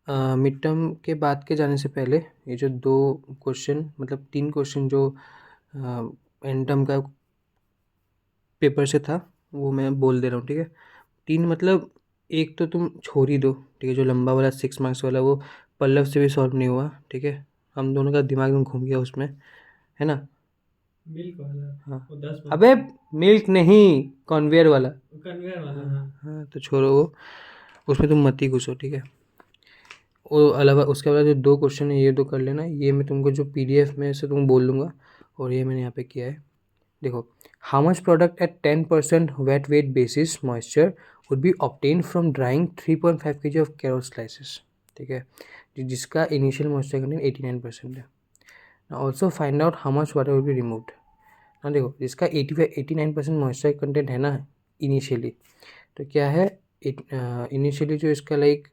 Mid term के बाद के जाने से पहले ये जो 2 क्वेश्चन मतलब 3 क्वेश्चन जो एंड टर्म का पेपर से था वो मैं बोल दे रहा हूँ, ठीक है। 3 मतलब एक तो तुम छोड़ ही दो, ठीक है। जो लंबा वाला 6 मार्क्स वाला वो पल्लव से भी सॉल्व नहीं हुआ, ठीक है। हम दोनों का दिमाग एकदम घूम गया उसमें, है ना। मिल्क वाला। हाँ, वो 10 अबे मार्क्स मिल्क नहीं, कॉन्वेयर वाला। का कन्वेयर वाला, हाँ हाँ। हाँ, तो छोड़ो वो, उसमें तुम मत ही घुसो, ठीक है। वो अलावा उसके अलावा जो 2 क्वेश्चन है ये 2 कर लेना, ये मैं तुमको जो पीडीएफ में से तुम बोल दूंगा, और ये मैंने यहाँ पे किया है। देखो, how much product at 10% wet wet basis moisture would be obtain from drying 3.5 kg of carrot slices, ठीक है। जिसका इनिशियल मॉइस्चर कंटेंट 89% है। Also find out how much water will be removed. हाँ देखो, जिसका 89% मॉइस्चर कंटेंट है ना initially, तो क्या है, इनिशियली जो इसका लाइक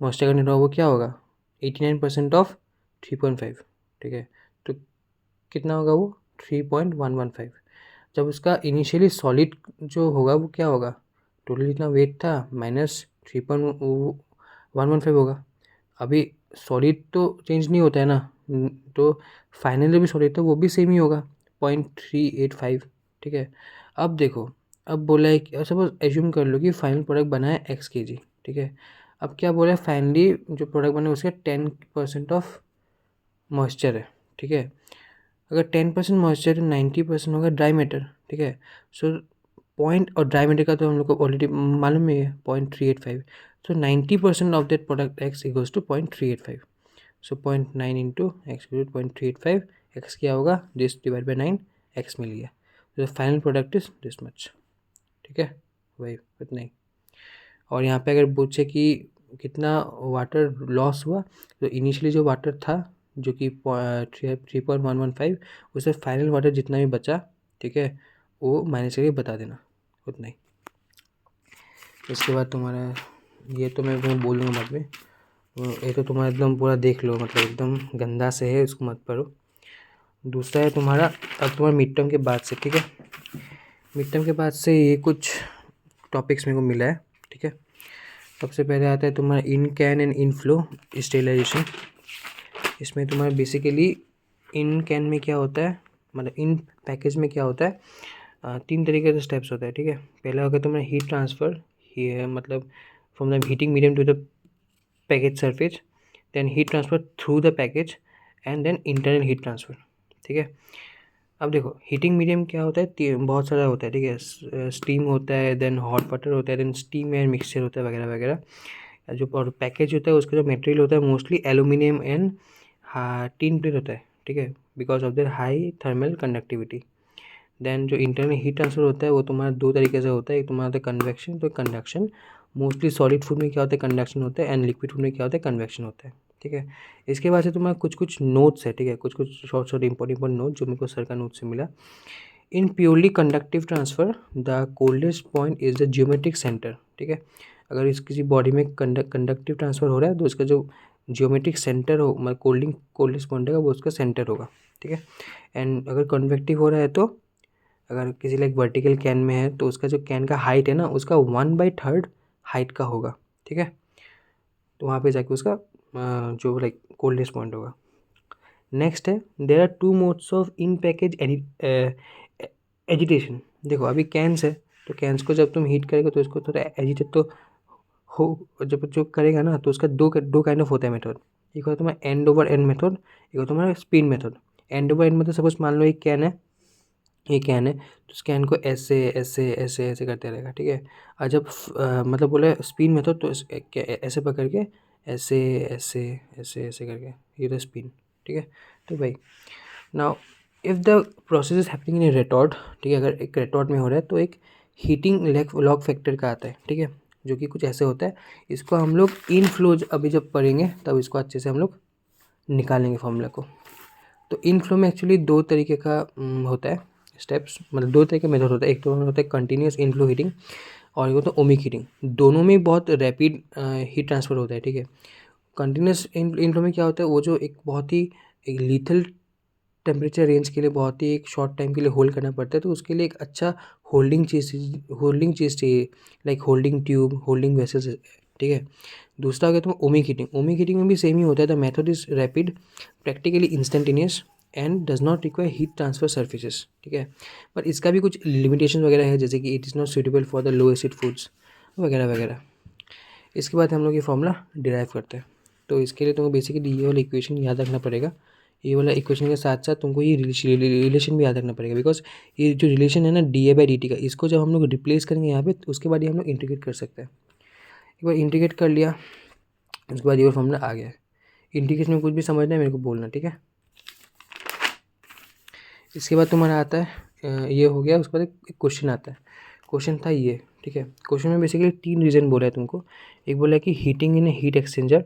मॉइस्चर कंटेंट होगा वो क्या होगा, 89% ऑफ 3.5, ठीक है। तो कितना होगा वो, 3.115। जब उसका इनिशियली सॉलिड जो होगा वो क्या होगा, टोटल जितना वेट था माइनस 3.115 होगा। अभी सॉलिड तो चेंज नहीं होता है ना, तो फाइनल जो भी सॉलिड था वो भी सेम ही होगा, 0.385, ठीक है। अब देखो, अब बोला है कि सपोज एज्यूम कर लो कि फाइनल प्रोडक्ट बना है एक्स के जी, ठीक है। अब क्या बोला है, फाइनली जो प्रोडक्ट बना है उसका 10% ऑफ मॉइस्चर है, ठीक है। अगर 10% मॉइस्चर 90% होगा ड्राई मैटर, ठीक है। सो पॉइंट, और ड्राई मैटर का तो हम लोग को ऑलरेडी मालूम ही है 0.385। So 90% of that product X equals to 0.385। So 0.9 into X 0.385, X क्या होगा, दिस डिवाइड बाई 9, एक्स मिल गया। तो final product is this much, ठीक है, वही इतना ही। और यहाँ पे अगर पूछे कि कितना वाटर लॉस हुआ, तो इनिशियली जो वाटर था जो कि 3.115, उससे फाइनल वाटर जितना भी बचा, ठीक है, वो माइनस करके बता देना, उतना ही। इसके बाद तुम्हारा ये तो मैं तुम्हें बोल दूँगा बाद में, ये तो तुम्हारा एकदम पूरा देख लो, मतलब एकदम गंदा से है, इसको मत पढ़ो। दूसरा है तुम्हारा, अब तुम्हारा मिड टर्म के बाद से, ठीक है। मिड टर्म के बाद से ये कुछ टॉपिक्स मेरे को मिला है, ठीक है। सबसे पहले आता है तुम्हारा in can and in flow sterilization. इसमें तुम्हारा बेसिकली इन कैन में क्या होता है, मतलब इन पैकेज में क्या होता है, 3 तरीके से स्टेप्स होता है, ठीक है। पहला होगा तुम्हारा हीट ट्रांसफ़र, ये मतलब from the heating medium to the package surface, then heat transfer through the package, and then internal heat transfer, ठीक है। अब देखो, हीटिंग मीडियम क्या होता है, बहुत सारा होता है, ठीक है। स्टीम होता है, देन हॉट वाटर होता है, देन स्टीम एंड मिक्सचर होता है, वगैरह वगैरह। जो और पैकेज होता है उसका जो मटेरियल होता है mostly aluminium and tin plate होता है, ठीक है, because of their high thermal conductivity. Then जो इंटरनल हीट ट्रांसफर होता है वो तुम्हारा 2 तरीके से होता है, एक तुम्हारा होता है कन्वेक्शन, तो कंडक्शन। मोस्टली सॉलिड फूड में क्या होता है, कंडक्शन होता है, एंड लिक्विड फूड में क्या होता है, कन्वेक्शन होता है, ठीक है। इसके बाद से तुम्हारा कुछ कुछ नोट्स है, ठीक है, कुछ कुछ शॉर्ट शॉर्ट इंपॉर्टेंट नोट जो मेरे को सर का नोट से मिला। In purely conductive transfer the coldest point is the geometric centre, ठीक है। अगर इस किसी बॉडी में कंडक्टिव ट्रांसफर हो रहा है तो उसका जो जियोमेट्रिक सेंटर हो, मतलब कोल्डेस्ट पॉइंट है वो उसका सेंटर होगा, ठीक है। एंड अगर कन्वेक्टिव हो रहा है तो, अगर किसी लाइक वर्टिकल कैन में है तो उसका जो कैन का हाइट है ना उसका 1/3 हाइट का होगा, ठीक है। तो वहाँ पे जाके उसका जो लाइक कोल्डेस्ट पॉइंट होगा। नेक्स्ट है, there are 2 modes of in package agitation. देखो अभी कैंस है, तो कैंस को जब तुम हीट करेगा तो इसको थोड़ा एजिटेट तो हो, जब जो करेगा ना तो उसका दो काइंड ऑफ होता है मेथड। एक होता है तुम्हारा एंड ओवर एंड मेथड, एक होता है तुम्हारा spin method. And over and मतलब सपोज मान लो एक कैन है, ये कैन है, तो उस कैन को ऐसे ऐसे ऐसे ऐसे करते रहेगा, ठीक है। और जब मतलब बोले स्पिन मेथड तो ऐसे पकड़ के ऐसे ऐसे ऐसे ऐसे करके, ये तो स्पिन, ठीक है। तो भाई now if the process is happening in a retort, ठीक है, अगर एक रेटॉर्ड में हो रहा है तो एक हीटिंग लॉग फैक्टर का आता है, ठीक है, जो कि कुछ ऐसे होता है। इसको हम लोग इन फ्लो अभी जब पढ़ेंगे तब इसको अच्छे से हम लोग निकालेंगे फॉर्मूला को। तो इन फ्लो में एक्चुअली 2 तरीके का होता है स्टेप्स, मतलब 2 तरह के मेथड होता है। एक तो होता है कंटिन्यूस इन फ्लो हीटिंग, और एक होता है ओमिक हीटिंग। दोनों में बहुत रैपिड हीट ट्रांसफ़र होता है, ठीक है। कंटिन्यूस इन फ्लो में क्या होता है, वो जो एक बहुत ही एक लीथल टेम्परेचर रेंज के लिए बहुत ही एक शॉर्ट टाइम के लिए होल्ड करना पड़ता है, तो उसके लिए एक अच्छा होल्डिंग चीज़ चाहिए, like holding tube, holding vessels ठीक है। दूसरा हो गया तुम्हारा ओमिक हीटिंग। ओमिक हीटिंग में भी सेम ही होता है। The method is rapid, practically instantaneous and does not require heat transfer surfaces, ठीक है। पर इसका भी कुछ लिमिटेशन वगैरह है, जैसे कि it is not suitable for the low acid foods वगैरह वगैरह। इसके बाद हम लोग ये फॉर्मूला डिराइव करते हैं। तो इसके लिए तुमको बेसिकली ये वाला इक्वेशन याद रखना पड़ेगा। ये वाला इक्वेशन के साथ साथ तुमको ये रिलेशन भी याद रखना पड़ेगा, बिकॉज ये जो रिलेशन है ना D A by D T का, इसको जब हम लोग रिप्लेस करेंगे यहाँ पे, तो उसके बाद ये हम लोग इंटीग्रेट कर सकते हैं। एक बार इंटीग्रेट कर लिया, उसके बाद ये फॉर्मूला आ गया है। इंटीग्रेशन में कुछ भी समझना है मेरे को बोलना, ठीक है। इसके बाद तुम्हारा आता है ये हो गया। उसके बाद एक क्वेश्चन आता है। क्वेश्चन था ये, ठीक है। क्वेश्चन में बेसिकली 3 रीज़न बोला है तुमको। एक बोला है कि heating in A heat exchanger,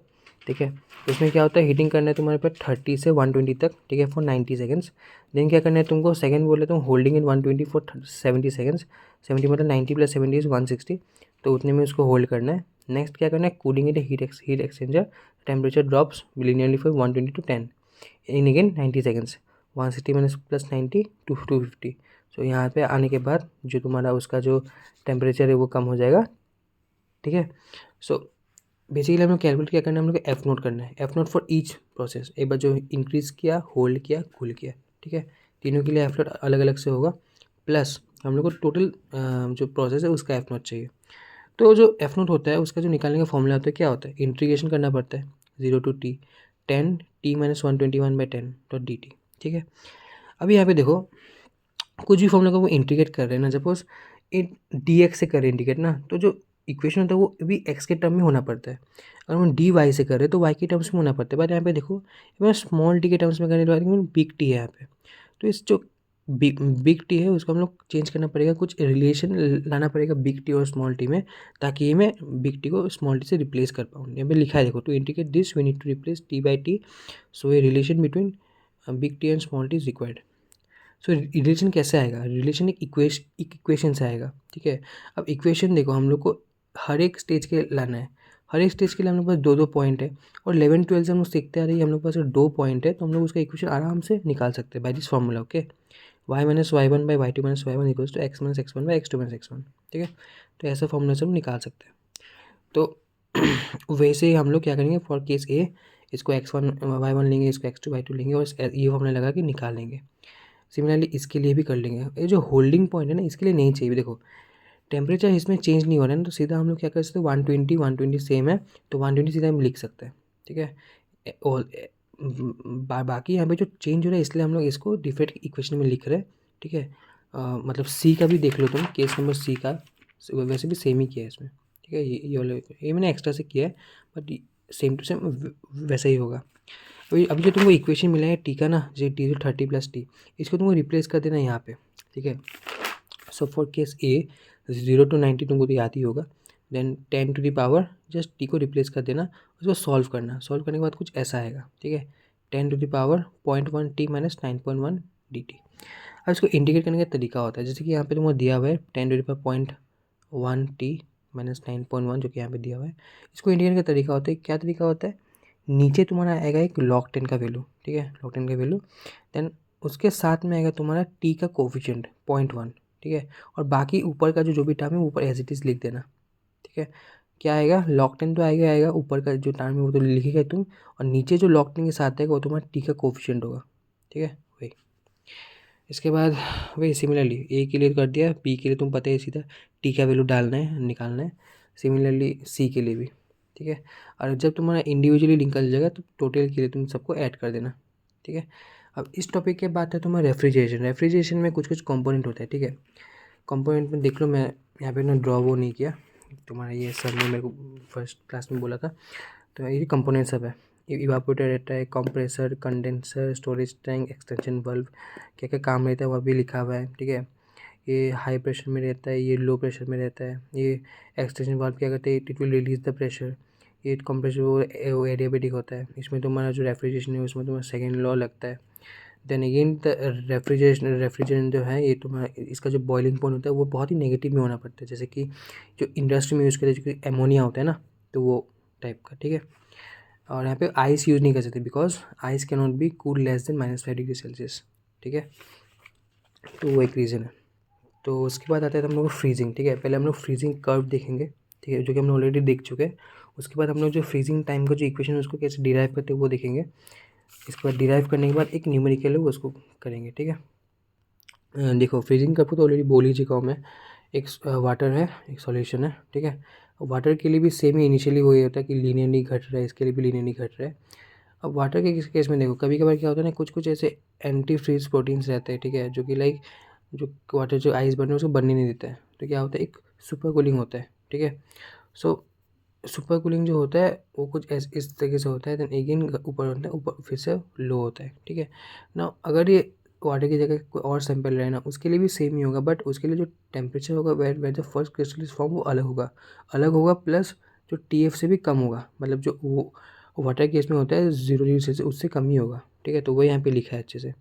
ठीक है। उसमें क्या होता है, हीटिंग करना है तुम्हारे पास 30 से 120 तक, ठीक है, फॉर 90 सेकंड्स। देन क्या करना है तुमको, सेकंड बोले तुम होल्डिंग इन 120 फॉर 70 सेकंड्स। 70 मतलब 90 + 70 इज़ 160, तो उतने में उसको होल्ड करना है। नेक्स्ट क्या करना है, cooling in A heat exchanger, temperature drops linearly for 120 to 10 in again 90 seconds. 160 minus plus 90 250। सो यहाँ पे आने के बाद जो तुम्हारा उसका जो टेम्परेचर है वो कम हो जाएगा, ठीक है। सो बेसिकली हम लोग कैलकुलेट क्या करना है, हम लोग एफ नोट करना है। F note for each process, एक बार जो इंक्रीज़ किया, होल्ड किया, कूल किया, ठीक है। तीनों के लिए एफ नोट अलग अलग से होगा। प्लस हम लोग को टोटल जो प्रोसेस है उसका एफ नोट चाहिए। तो जो एफ नोट होता है उसका जो निकालने का फॉर्मूला होता है क्या होता है, इंटीग्रेशन करना पड़ता है 0 to t 10 t - 121/10 dot D T, ठीक है। अभी यहाँ पे देखो, कुछ भी फॉर्मूला को वो इंटीग्रेट कर रहे हैं ना, सपोज इन डी एक्स से कर रहे हैं इंटीग्रेट ना, तो जो इक्वेशन होता है वो भी एक्स के टर्म में होना पड़ता है। अगर हम डी वाई से कर रहे हैं तो वाई के टर्म्स में होना पड़ता है। बट यहाँ पे देखो, मैं स्मॉल टी के टर्म्स में करने के बाद बिग टी है यहाँ पे, तो इस जो बिग टी है उसको हम लोग चेंज करना पड़ेगा, कुछ रिलेशन लाना पड़ेगा बिग टी और स्मॉल टी में, ताकि ये मैं बिग टी को स्मॉल टी से रिप्लेस कर पाऊँ। यहाँ पे लिखा है देखो, to integrate this we need to replace T by T, so a relation between big T and small T is required. So relation कैसे आएगा, रिलेशन एक इक्वेशन से आएगा, ठीक है। अब इक्वेशन देखो, हम लोग को हर एक स्टेज के लाना है। हर एक स्टेज के लिए हम लोग के पास 2 2 पॉइंट है, और 11 12 से हम लोग सीखते आ रहे हैं, हम लोग के पास 2 पॉइंट है, तो हम लोग उसका इक्वेशन आराम से निकाल सकते हैं by this formula, okay. y - y1/y2 - y1 equals to x - x1/x2 - x1, ठीक है। तो ऐसा फॉर्मूला से हम निकाल सकते हैं। तो वैसे ही हम लोग क्या करेंगे, फॉर केस ए इसको x1 y1 लेंगे, इसको x2 y2 लेंगे, और ये फॉर्मूला लगा के निकाल लेंगे। सिमिलरली इसके लिए भी कर लेंगे। ये जो होल्डिंग पॉइंट है ना, इसके लिए नहीं चाहिए। देखो टेम्परेचर इसमें चेंज नहीं हो रहा है ना, तो सीधा हम लोग क्या कर सकते हैं, 120 सेम है, तो 120 सीधा हम लिख सकते हैं, ठीक है। और बाकी यहाँ पे जो चेंज हो रहा है, इसलिए हम लोग इसको डिफरेंट इक्वेशन में लिख रहे हैं, ठीक है। मतलब सी का भी देख लो तुम, केस नंबर सी का वैसे भी सेम ही किया है इसमें, ठीक है। ये वाला ये मैंने एक्स्ट्रा से किया है, बट सेम टू सेम वैसा ही होगा। अभी जो तुमको इक्वेशन मिला है टी का ना, जो टी 30 + टी, इसको तुमको रिप्लेस कर देना यहाँ पे, ठीक है। So for case A 0 to 90 तुमको तो याद ही होगा। Then 10 to the power just T को रिप्लेस कर देना, उसको सॉल्व करना। सॉल्व करने के बाद कुछ ऐसा आएगा, ठीक है। 10 to the power 0.1 t - 9.1 D T. अब इसको इंटीग्रेट करने का तरीका होता है, जैसे कि यहाँ पे तुमको दिया हुआ है 10 to the पावर 0.1 t - 9.1, जो कि यहाँ पे दिया हुआ है। इसको इंटीग्रेट का तरीका होता है, क्या तरीका होता है, नीचे तुम्हारा आएगा एक log 10 का वैल्यू, ठीक है, log 10 का वैल्यू। देन उसके साथ में आएगा तुम्हारा टी का कोफिशिएंट 0.1, ठीक है। और बाकी ऊपर का जो भी टर्म है ऊपर एज इट इज़ लिख देना, ठीक है। क्या आएगा, log 10 तो आएगा आएगा, ऊपर का जो टर्म है वो तो लिखेगा तुम, और नीचे जो log 10 के साथ आएगा वो तुम्हारा टी का कोफिशिएंट होगा, ठीक है। वही इसके बाद वही सिमिलरली ए के लिए कर दिया, बी के लिए तुम पता है सीधा टी का वैल्यू डालना है, निकालना है। सिमिलरली सी के लिए भी, ठीक है। और जब तुम्हारा इंडिविजुअली निकल जाएगा तो टोटल के लिए तुम सबको ऐड कर देना, ठीक है। अब इस टॉपिक के बाद है तुम्हारा रेफ्रिजरेशन। रेफ्रिजरेशन में कुछ कुछ कंपोनेंट होता है, ठीक है। कंपोनेंट में देख लो, मैं यहाँ पे ना ड्रॉ वो नहीं किया, तुम्हारा ये सर ने मेरे को फर्स्ट क्लास में बोला था। तो ये कंपोनेंट सब है, इवापोरेटर रहता है, compressor, condenser, storage tank, extension bulb, क्या क्या काम रहता है वह भी लिखा हुआ है, ठीक है। ये हाई प्रेशर में रहता है, ये लो प्रेशर में रहता है। ये एक्सटेंशन वाल्व क्या करते हैं, it will release the pressure. ये कंप्रेसर वो एडियाबेटिक होता है। इसमें तुम्हारा जो रेफ्रिजरेशन है उसमें तुम्हारा सेकेंड लॉ लगता है। देन अगेन द रेफ्रिजरेशन जो है, ये तुम्हारा इसका जो बॉइलिंग पॉइंट होता है वो बहुत ही नेगेटिव में होना पड़ता है, जैसे कि जो इंडस्ट्री में यूज़ करते हैं, जो एमोनिया होता है ना, तो वो टाइप का, ठीक है। और यहाँ पे आइस यूज़ नहीं कर सकते, because ice can not be cool less than -5 degree Celsius, ठीक है। तो वो एक रीज़न है। तो उसके बाद आता है हम लोग फ्रीजिंग, ठीक है। पहले हम लोग फ्रीजिंग कर्व देखेंगे, ठीक है, जो कि हम लोग ऑलरेडी देख चुके हैं। उसके बाद हम लोग जो फ्रीजिंग टाइम का जो इक्वेशन है उसको कैसे डिराइव करते हैं वो देखेंगे। इसके बाद डिराइव करने के बाद एक न्यूमेरिकल है वो उसको करेंगे, ठीक है। देखो फ्रीजिंग कप तो ऑलरेडी बोल ही चुका हूँ मैं। एक वाटर है, एक सॉल्यूशन है, ठीक है। वाटर के लिए भी सेम ही इनिशियली वही होता है कि लीनियरली घट रहा है, इसके लिए भी लीनियरली घट रहा है। अब वाटर के केस में देखो कभी कभार क्या होता है ना, कुछ कुछ ऐसे एंटी फ्रीज प्रोटीन्स रहते हैं, ठीक है, जो कि लाइक जो वाटर जो आइस बन रहा है उसको बनने नहीं देता है। तो क्या होता है, एक सुपर कूलिंग होता है, ठीक है। सो सुपर कूलिंग जो होता है वो कुछ इस तरीके से होता है, देन अगेन ऊपर होता है, ऊपर फिर से लो होता है, ठीक है ना। अगर ये वाटर की जगह कोई और सैंपल रहे ना, उसके लिए भी सेम ही होगा, बट उसके लिए जो टेम्परेचर होगा where where the first crystal is form वो अलग होगा, प्लस जो TF से भी कम होगा, मतलब जो वो वाटर केस में होता है 0 डिग्री सेल्सियस उससे कम ही होगा, ठीक है। तो वो यहाँ पे लिखा है अच्छे से।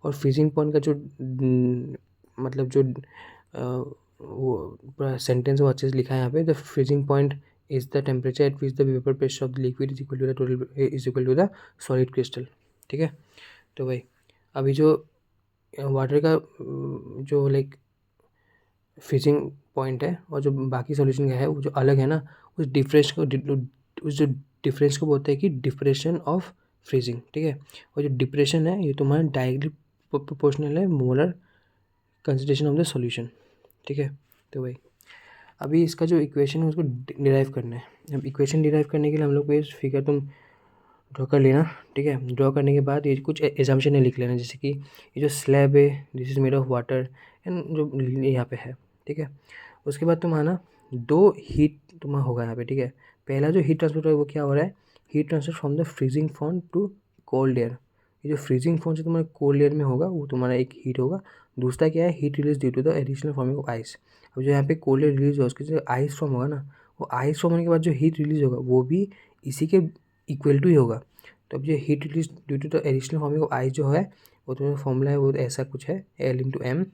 और फ्रीजिंग पॉइंट का जो मतलब जो वो पूरा सेंटेंस वो अच्छे से लिखा है यहाँ पे, the freezing point is the temperature at which the vapour pressure of the liquid is equal to the total is equal to the solid crystal, ठीक है। तो भाई अभी जो वाटर का जो लाइक फ्रीजिंग पॉइंट है और जो बाकी सॉल्यूशन का है वो जो अलग है ना, उस जो डिफरेंस को बोलते हैं कि डिप्रेशन ऑफ फ्रीजिंग, ठीक है। और जो डिप्रेशन है ये तुम्हारा डायरेक्टली प्रोपोर्शनल है molar concentration of the solution, ठीक है। तो भाई अभी इसका जो इक्वेशन है उसको डिराइव करना है। अब इक्वेशन डिराइव करने के लिए हम लोग को ये फिगर तुम ड्रॉ कर लेना, ठीक है। ड्रॉ करने के बाद ये कुछ एजम्पशन है लिख लेना, जैसे कि ये जो स्लैब है this is made of water and जो यहाँ पे है, ठीक है। उसके बाद तुम्हारा दो हीट तुम्हारा होगा यहाँ पे, ठीक है। पहला जो हीट ट्रांसफर है वो क्या हो रहा है, heat transfer from the freezing form to cold air. ये जो फ्रीजिंग फॉर्म से तुम्हारे कोल्ड एयर में होगा वो तुम्हारा एक हीट होगा। दूसरा क्या है, heat release due to the additional forming of ice. अब जो यहाँ पे कोल्ड एयर रिलीज होगा उसके जो आइस फॉर्म होगा ना, वो आइस फॉर्म होने के बाद जो हीट रिलीज होगा वो भी इसी के इक्वल टू ही होगा। तो अब ये heat release due to the additional forming of ice जो है वो तुम्हारा फॉर्मूला है वो ऐसा कुछ है L/m।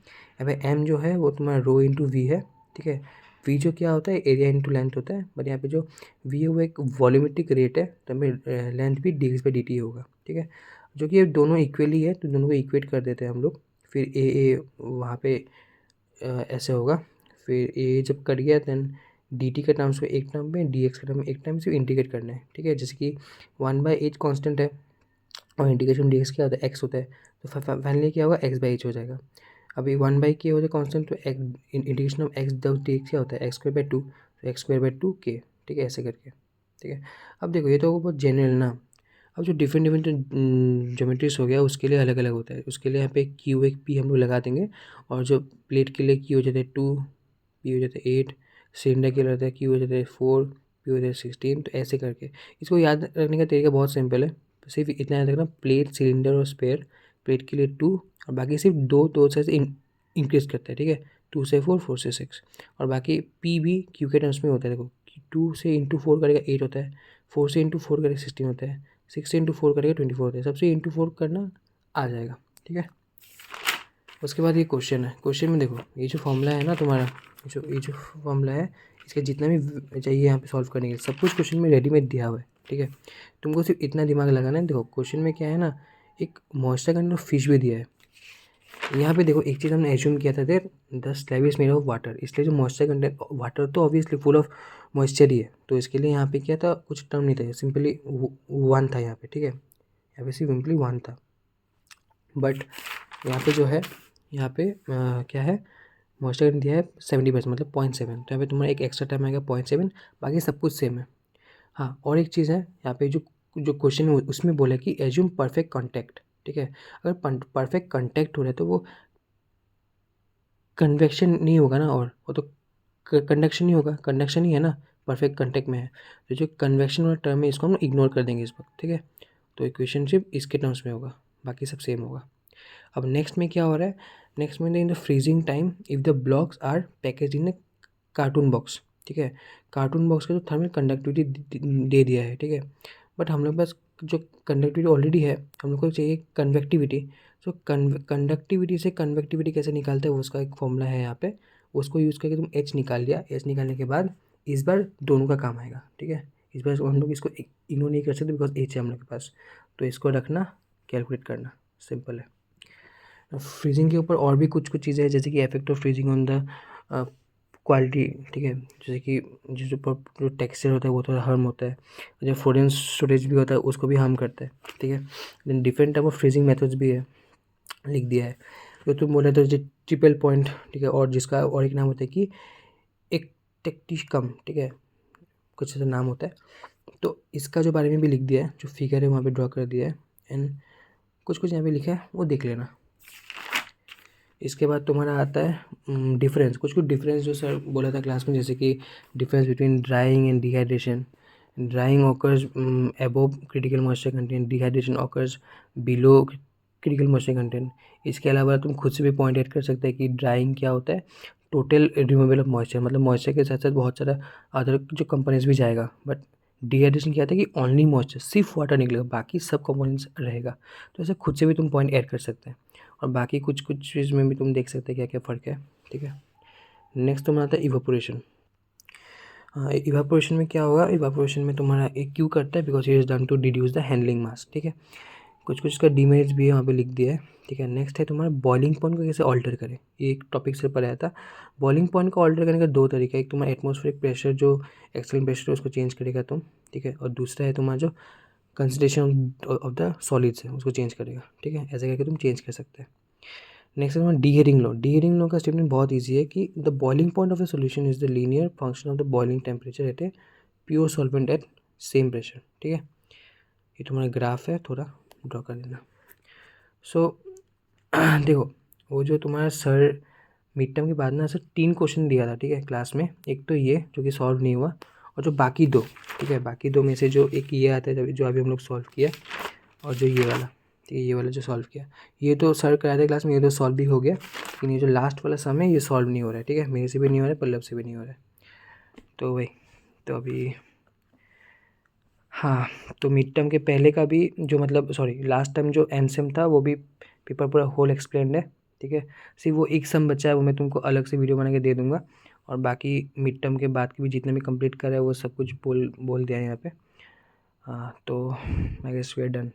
अब m जो है वो तुम्हारा रो इंटू वी है, ठीक है। वी जो क्या होता है एरिया इंटू लेंथ होता है, बट यहाँ पे जो वी है वो एक वॉल्यूमेट्रिक रेट है, तो हमें लेंथ भी dx/dt होगा, ठीक है। जो कि ये दोनों इक्वली है तो दोनों को इक्वेट कर देते हैं हम लोग। फिर ए वहाँ पे ऐसे होगा। फिर ए जब कट गया देन dt का टर्म्स को एक टर्म में, dx का टर्म में एक टर्म से इंटीग्रेट करना है, ठीक है। जैसे कि 1/h कॉन्स्टेंट है और इंटीग्रेशन dx क्या होता है x होता है, तो फाइनली क्या होगा x/h हो जाएगा। अभी 1/k हो जाए कॉन्स्टेंट, तो इंटीग्रेशन ऑफ x dx क्या होता है x²/2, तो x²/2k, ठीक है, ऐसे करके, ठीक है। अब देखो ये तो बहुत जनरल ना। अब जो डिफरेंट डिफरेंट ज्योमेट्रीज हो गया उसके लिए अलग अलग होता है, उसके लिए यहाँ पे क्यू एक पी हम लोग लगा देंगे। और जो प्लेट के लिए क्यू हो जाता है 2, पी हो जाता है 8, सिलेंडर के लिए रहता है क्यू हो जाता है 4, पी हो जाता है 16। तो ऐसे करके इसको याद रखने का तरीका बहुत सिंपल है। सिर्फ इतना याद रखना, प्लेट सिलेंडर और स्पेयर, प्लेट के लिए 2 और बाकी सिर्फ दो से इंक्रीज करता है, ठीक है। 2 से 4, 4 से 6 और बाकी पी भी क्यू के टर्म्स में होता है। देखो 2 से इंटू 4 करेगा 8 होता है, 4 से इंटू 4 करेगा 16 होता है, 6 से इंटू 4 करेगा 24 होता है। सबसे इंटू 4 करना आ जाएगा, ठीक है। उसके बाद ये क्वेश्चन है, क्वेश्चन में देखो ये जो फॉर्मूला है ना तुम्हारा, ये जो फॉर्मूला है इसके जितना भी चाहिए यहाँ पे सॉल्व करने के लिए सब कुछ क्वेश्चन में रेडीमेड दिया हुआ है, ठीक है। तुमको सिर्फ इतना दिमाग लगाना है। देखो क्वेश्चन में क्या है ना, एक मॉइस्चर कंटेंट ऑफ फिश भी दिया है यहाँ पे। देखो एक चीज़ हमने एज्यूम किया था there the slab is made of water, इसलिए जो मॉइस्चर कंटेंट, वाटर तो ऑब्वियसली फुल ऑफ मॉइस्चर ही है, तो इसके लिए यहाँ पे क्या था, कुछ टर्म नहीं था, सिंपली 1 था यहाँ पे, ठीक है। यहाँ पे सिंपली 1 था। बट यहाँ पे जो है यहाँ पे क्या है, मॉइस्चर कंटेंट दिया है 70% मतलब 0.7, तो यहाँ पे तुम्हारा एक एक्स्ट्रा टर्म आएगा 0.7, बाकी सब कुछ सेम है। हाँ और एक चीज़ है यहाँ पे जो जो क्वेश्चन है उसमें बोला कि एज्यूम परफेक्ट कॉन्टैक्ट, ठीक है। अगर परफेक्ट कॉन्टैक्ट हो रहा है तो वो कन्वेक्शन नहीं होगा ना, और वो तो कंडक्शन नहीं होगा, कंडक्शन ही है ना, परफेक्ट कॉन्टैक्ट में है। तो जो कन्वेक्शन वाला टर्म है इसको हम इग्नोर कर देंगे इस वक्त, ठीक है। तो इक्वेशन सिर्फ इसके टर्म्स में होगा, बाकी सब सेम होगा। अब नेक्स्ट में क्या हो रहा है, नेक्स्ट में in the freezing time if the blocks are package in a carton box, ठीक है। कार्टून बॉक्स का जो थर्मल कंडक्टिविटी दे दिया है, ठीक है। बट हम लोग पास जो कंडक्टिविटी ऑलरेडी है, हम लोग को चाहिए कन्वेक्टिविटी। तो कंडक्टिविटी से कन्वेक्टिविटी कैसे निकालते हैं वो उसका एक फॉर्मूला है यहाँ पे, उसको यूज़ करके तुम एच निकाल लिया। एच निकालने के बाद इस बार दोनों का काम आएगा, ठीक है। इस बार हम लोग इसको इग्नोर नहीं कर सकते बिकॉज एच है हम लोग के पास, तो इसको रखना, कैलकुलेट करना, सिंपल है। फ्रीजिंग के ऊपर और भी कुछ कुछ चीज़ें हैं, जैसे कि effect of freezing on the quality, ठीक है, जैसे कि जो टेक्सचर होता है वो थोड़ा हार्म होता है, जो फ्रोजन स्टोरेज भी होता है उसको भी हार्म करता है, ठीक है। Then different type of freezing methods भी है, लिख दिया है। जो तुम बोले तो ट्रिपल पॉइंट, ठीक है, और जिसका और एक नाम होता है कि एक टेक्टिशकम, ठीक है, कुछ ऐसा नाम होता है। तो इसका जो बारे में भी लिख दिया है, जो फिगर है वहाँ पे ड्रॉ कर दिया है, एंड कुछ कुछ यहाँ पे लिखा है वो देख लेना। इसके बाद तुम्हारा आता है डिफरेंस, कुछ कुछ डिफरेंस जो सर बोला था क्लास में, जैसे कि difference between drawing and dehydration. Drawing occurs above critical moisture content, dehydration occurs below critical moisture content. इसके अलावा तुम खुद से भी पॉइंट ऐड कर सकते हैं कि ड्राइंग क्या होता है, टोटल रिमूवल ऑफ मॉइस्चर, मतलब मॉइस्चर के साथ साथ बहुत सारा अदर जो कंपोनेंट्स भी जाएगा। बट डिहाइड्रेशन क्या होता है कि ओनली मॉइस्चर, सिर्फ वाटर निकलेगा, बाकी सब कंपोनेंट्स रहेगा। तो ऐसे खुद से भी तुम पॉइंट ऐड कर सकते हैं, और बाकी कुछ कुछ चीज़ में भी तुम देख सकते हैं क्या क्या फ़र्क है, ठीक है। नेक्स्ट तुम्हारा आता है इवापोरेशन। हाँ, इवापोरेशन में क्या होगा, इवापोरेशन में तुम्हारा एक क्यों करता है, because it is done to deduce the handling mass, ठीक है। कुछ कुछ इसका डीमेरिट्स भी यहाँ पे लिख दिया है, ठीक है। नेक्स्ट है तुम्हारा बॉइलिंग पॉइंट को कैसे ऑल्टर करें, ये एक टॉपिक से पढ़ाया था। बॉइलिंग पॉइंट को ऑल्टर करने का दो तरीका है, एक तुम्हारा एटमॉस्फेरिक प्रेशर जो एक्सटर्नल प्रेशर है उसको चेंज करेगा तुम, ठीक है, और दूसरा है तुम्हारा जो कंसंट्रेशन ऑफ द सॉलिड्स है उसको चेंज करेगा, ठीक है। ऐसे करके तुम चेंज कर सकते हैं। नेक्स्ट है तुम्हारा डीहेरिंग लॉ। डीहेरिंग लॉ का स्टेटमेंट बहुत ईजी है कि the boiling point of a solution is the linear function of the boiling temperature at a pure solvent eight same pressure, ठीक है। ये तुम्हारा ग्राफ है, थोड़ा ड्रॉ कर देना। सो देखो, वो जो तुम्हारा सर मिड टर्म के बाद ना सर 3 क्वेश्चन दिया था, ठीक है, क्लास में। एक तो ये जो कि सॉल्व नहीं हुआ, और जो बाकी दो, ठीक है, बाकी दो में से जो एक ये आता है जो अभी हम लोग सॉल्व किया, और जो ये वाला, ठीक है, ये वाला जो सॉल्व किया, ये तो सर कराया था क्लास में, ये तो सॉल्व भी हो गया, लेकिन ये जो लास्ट वाला सम है ये सॉल्व नहीं हो रहा है, ठीक है, मेरे से भी नहीं हो रहा है, पल्लव से भी नहीं हो रहा है। तो वही, तो अभी हाँ, तो मिड टर्म के पहले का भी जो मतलब सॉरी लास्ट टाइम जो एनसेम था वो भी पेपर पूरा होल एक्सप्लेन्ड है, ठीक है। सिर्फ वो एक सम बचा है, वो मैं तुमको अलग से वीडियो बना के दे दूँगा, और बाकी मिड टर्म के बाद के भी जितने भी कंप्लीट करा है वो सब कुछ बोल बोल दिया है यहाँ पे। हाँ, तो I guess we are done.